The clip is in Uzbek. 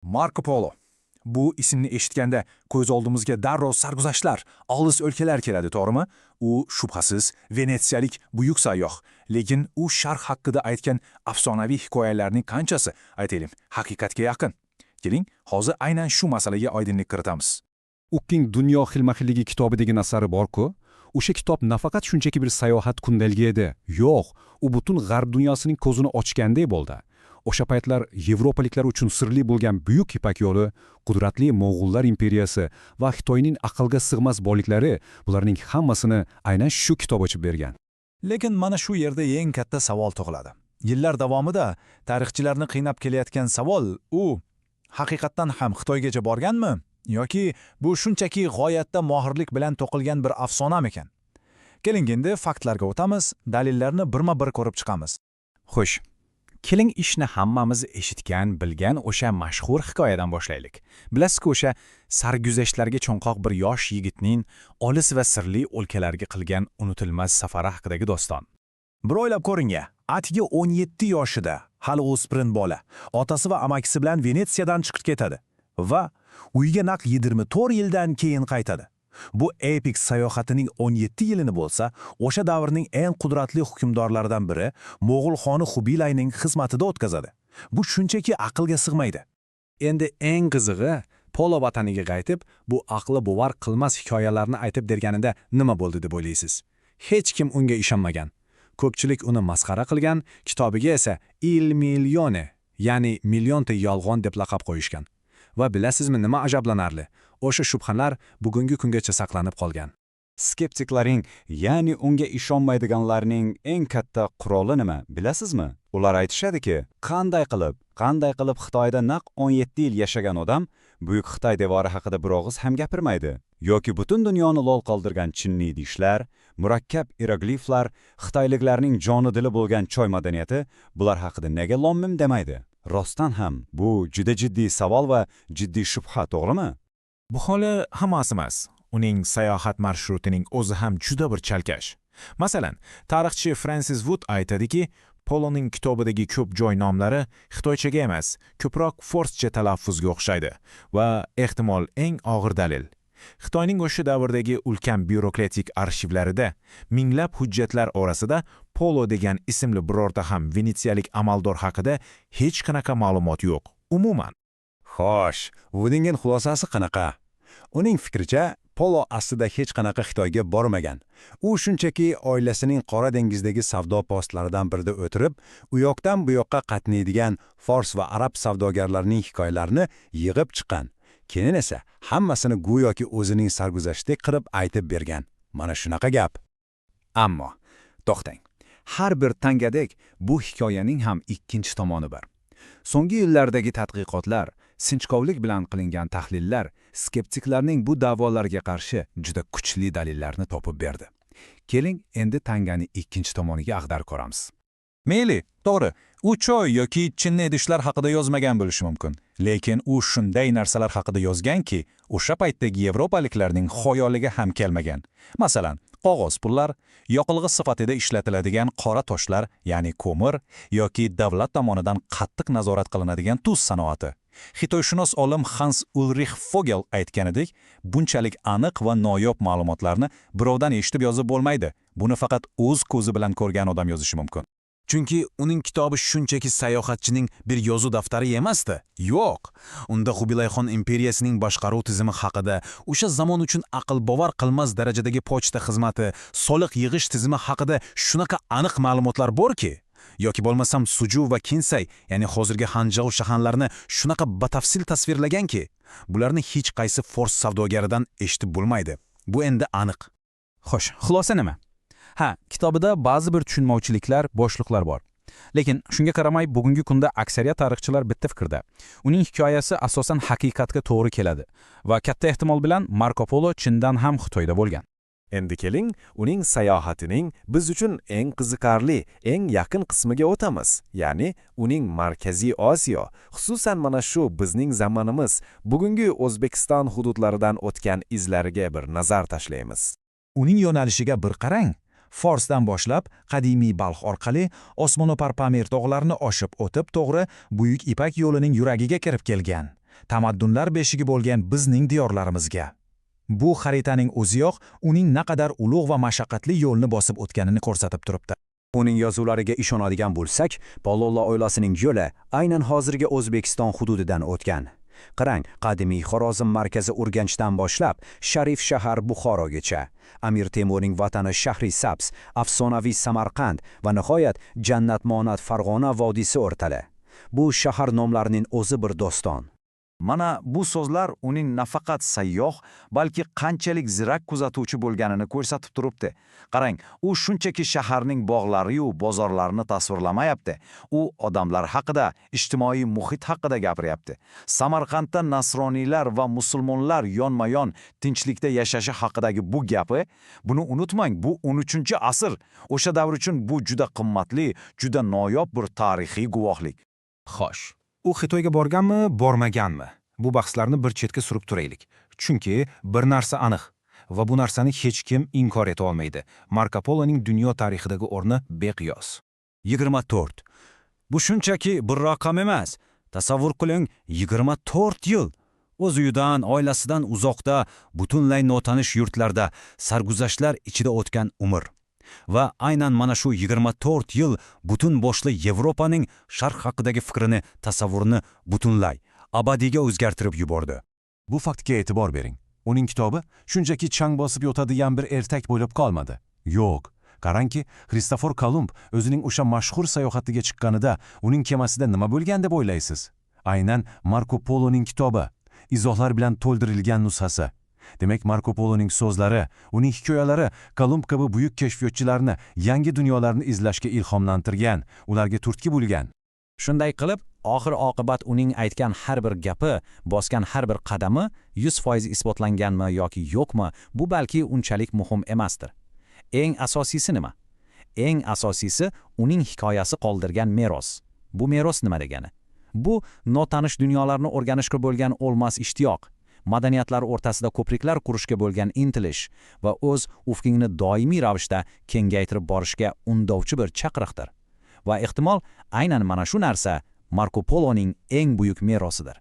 Marco Polo. Bu ismni eshitganda ko'z oldimizga darrov sarguzashtlar, olis o'lkalar keladi, to'g'rimi? U shubhasiz venetsiyalik buyuk sayyoh, lekin u sharq haqida aytgan afsonaviy hikoyalarning qanchasi, aytaylik, haqiqatga yaqin. Keling, hozir aynan shu masalaga oydinlik kiritamiz. Ukking Dunyo xilma-xilligi kitobi degan asari bor-ku, o'sha kitob nafaqat shunchaki bir sayohat kundaligi edi. Yo'q, u butun g'arb dunyosining ko'zini ochgandek bo'ldi. O'sha paytlar Yevropaliklar uchun sirli bo'lgan buyuk Ipak yo'li, qudratli Mo'g'ullar imperiyasi va Xitoyning aqlga sig'mas boyliklari bularning hammasini aynan shu kitob ochib bergan. Lekin mana shu yerda eng katta savol tug'iladi. Yillar davomida tarixchilarni qiynab kelayotgan savol u haqiqatdan ham Xitoygacha borganmi yoki bu shunchaki g'oyatda mohirlik bilan to'qilgan bir afsonamikan? Keling endi faktlarga o'tamiz, dalillarni birma-bir ko'rib chiqamiz. Xo'sh, keling ishni hammamiz eshitgan, bilgan o'sha mashhur hikoyadan boshlaylik. Bilasizku, o'sha sarguzashtlarga cho'nqoq bir yosh yigitning olis va sirli o'lkalarga qilgan unutilmas safari haqidagi doston. Bir o'ylab ko'ring-ya, atigi 17 yoshida, hali o'spirin bola, otasi va amakisi bilan Venetsiyadan chiqib ketadi va uyiga naq 24 yildan keyin qaytadi. Bu epik sayohatining 17 yilini bo'lsa, o'sha davrning eng qudratli hukmdorlaridan biri Mo'g'ul xoni Xubilayning xizmatida o'tkazadi. Bu shunchaki aqlga sig'maydi. Endi eng qizig'i, Polo vataniga qaytib, bu aqli bovar qilmas hikoyalarni aytib berganida nima bo'ldi deb o'ylaysiz? Hech kim unga ishonmagan. Ko'pchilik uni masxara qilgan, kitobiga esa Il Milione, ya'ni millionta yolg'on deb laqab qo'yishgan. Va bilasizmi nima ajablanarli? O'sha shubhalar bugungi kungacha saqlanib qolgan. Skeptiklaring, ya'ni unga ishonmaydiganlarning eng katta quroli nima, bilasizmi? Ular aytishadiki, qanday qilib Xitoyda naq 17 yil yashagan odam Buyuk Xitoy devori haqida bir og'iz ham gapirmaydi, yoki butun dunyoni lol qoldirgan chinni idishlar, murakkab irogliflar, xitoyliklarning joni dili bo'lgan choy madaniyati bular haqida nega lom-mim demaydi? Rostdan ham bu juda jiddiy savol va jiddiy shubha, to'g'rimi? Bu holi hammasi emas. Uning sayohat marshrutining o'zi ham juda bir chalkash. Masalan, tarixchi Francis Wood aytadiki, Poloning kitobidagi ko'p joy nomlari xitoychaga emas, ko'proq forscha talaffuzga o'xshaydi va ehtimol eng og'ir dalil. Xitoyning o'sha davrdagi ulkan byurokratik arxivlarida minglab hujjatlar orasida Polo degan ismli birorta ham venetsiyalik amaldor haqida hech qanaqa ma'lumot yo'q. Umuman. Xo'sh, Woodingning xulosasi qanaqa? Uning fikricha, Polo aslida hech qanaqa Xitoyga bormagan. U shunchaki oilasining Qora dengizdagi savdo postlaridan birida o'tirib, u yoqdan bu yoqqa qatnaydigan fors va arab savdogarlarining hikoyalarini yig'ib chiqqan. Keyin esa hammasini go'yoki o'zining sarguzashtidek qilib aytib bergan. Mana shunaqa gap. Ammo to'xtang. Har bir tangadek bu hikoyaning ham ikkinchi tomoni bor. So'nggi yillardagi tadqiqotlar, sinchkovlik bilan qilingan tahlillar skeptiklarning bu da'volarga qarshi juda kuchli dalillarni topib berdi. Keling, endi tangani ikkinchi tomoniga ag'darib ko'ramiz. Mayli, to'g'ri, u choy yoki chinni idishlar haqida yozmagan bo'lishi mumkin. Lekin u shunday narsalar haqida yozganki, o'sha paytdagi yevropaliklarning xayoliga ham kelmagan. Masalan, qog'oz pullar, yoqilg'i sifatida ishlatiladigan qora toshlar, ya'ni ko'mir, yoki davlat tomonidan qattiq nazorat qilinadigan tuz sanoati. Xitoyshunos olim Hans Ulrich Vogel aytganidek, bunchalik aniq va noyob ma'lumotlarni birovdan eshitib yozib bo'lmaydi. Buni faqat o'z ko'zi bilan ko'rgan odam yozishi mumkin. Chunki uning kitobi shunchaki sayohatchining bir yozuv daftari emasdi. Yo'q. Unda Xubilayxon imperiyasining boshqaruv tizimi haqida, o'sha zamon uchun aql bovar qilmas darajadagi pochta xizmati, soliq yig'ish tizimi haqida shunaqa aniq ma'lumotlar borki, yoki bo'lmasam Suju va Kinsay, ya'ni hozirgi Hanzhou shaharlarini shunaqa batafsil tasvirlaganki, bularni hech qaysi fors savdogaridan eshitib bo'lmaydi. Bu endi aniq. Xo'sh, xulosa nima? Ha, kitobida ba'zi bir tushunmovchiliklar, bo'shliqlar bor. Lekin shunga qaramay bugungi kunda aksariyat tarixchilar bitta fikrda. Uning hikoyasi asosan haqiqatga to'g'ri keladi va katta ehtimol bilan Marco Polo chindan ham Xitoyda bo'lgan. Endi keling, uning sayohatining biz uchun eng qiziqarli, eng yaqin qismiga o'tamiz. Ya'ni uning Markaziy Osiyo, xususan mana shu bizning zamonimiz, bugungi O'zbekiston hududlaridan o'tgan izlariga bir nazar tashlaymiz. Uning yo'nalishiga bir qarang. Forsdan boshlab qadimiy Balx orqali Osmono'par Pamir tog'larini oshib o'tib, to'g'ri Buyuk Ipak yo'lining yuragiga kirib kelgan. tamaddunlar beshigi bo'lgan bizning diyorlarimizga. Bu xaritaning o'ziyoq uning naqadar ulug' va mashaqqatli yo'lni bosib o'tganini ko'rsatib turibdi. Uning yozuvlariga ishonadigan bo'lsak, Polola oilasining yo'li aynan hozirgi O'zbekiston hududidan o'tgan. Qarang, qadimiy Xorazm markazi Urganchdan boshlab, Sharif shahar Buxorogacha, Amir Temurning vatani Shahri Sabz, afsonaviy Samarqand va nihoyat jannatmonat Farg'ona vodiysi o'rtali. Bu shahar nomlarining o'zi bir doston. Mana bu so'zlar uning nafaqat sayyoh, balki qanchalik zirak kuzatuvchi bo'lganini ko'rsatib turibdi. Qarang, u shunchaki shaharning bog'lari-yu bozorlarini tasvirlamayapti. U odamlar haqida, ijtimoiy muhit haqida gapiryapti. Samarqandda nasroniylar va musulmonlar yonma-yon tinchlikda yashashi haqidagi bu gapi, buni unutmang, bu 13-asr. O'sha davr uchun bu juda qimmatli, juda noyob bir tarixiy guvohlik. Xo'sh, u Xitoyga borganmi, bormaganmi? Bu bahslarni bir chetga surib turaylik. Chunki bir narsa aniq va bu narsani hech kim inkor eta olmaydi. Marko Poloning dunyo tarixidagi o'rni beqiyos. 24. Bu shunchaki bir raqam emas. Tasavvur qiling, 24 yil. O'z uyidan, oilasidan uzoqda, butunlay notanish yurtlarda, sarguzashtlar ichida o'tgan umr. Va aynan mana shu 24 yil butun boshli Yevropaning sharq haqidagi fikrini, tasavvurini butunlay, abadiyga o'zgartirib yubordi. Bu faktga e'tibor bering. Uning kitobi shunchaki chang bosib yotadigan bir ertak bo'lib qolmadi. Yo'q. Qarangki, Kristofor Kolumb o'zining o'sha mashhur sayohatiga chiqqanida uning kemasida nima bo'lgan deb o'ylaysiz? Aynan Marko Poloning kitobi, izohlar bilan to'ldirilgan nusxasi. Demak, Marko Poloning so'zlari, uning hikoyalari Kolumb kabi buyuk kashfiyotchilarni yangi dunyolarni izlashga ilhomlantirgan, ularga turtki bo'lgan. Shunday qilib, oxir-oqibat uning aytgan har bir gapi, bosgan har bir qadami 100% isbotlanganmi yoki yo'qmi, bu balki unchalik muhim emasdir. Eng asosiysi nima? Eng asosiysi uning hikoyasi qoldirgan meros. Bu meros nima degani? Bu notanish dunyolarni o'rganishga bo'lgan o'lmas ishtiyoq, madaniyatlar o'rtasida ko'priklar qurishga bo'lgan intilish va o'z ufqingni doimiy ravishda kengaytirib borishga undovchi bir chaqiriqdir. Va ehtimol aynan mana shu narsa Marko Poloning eng buyuk merosidir.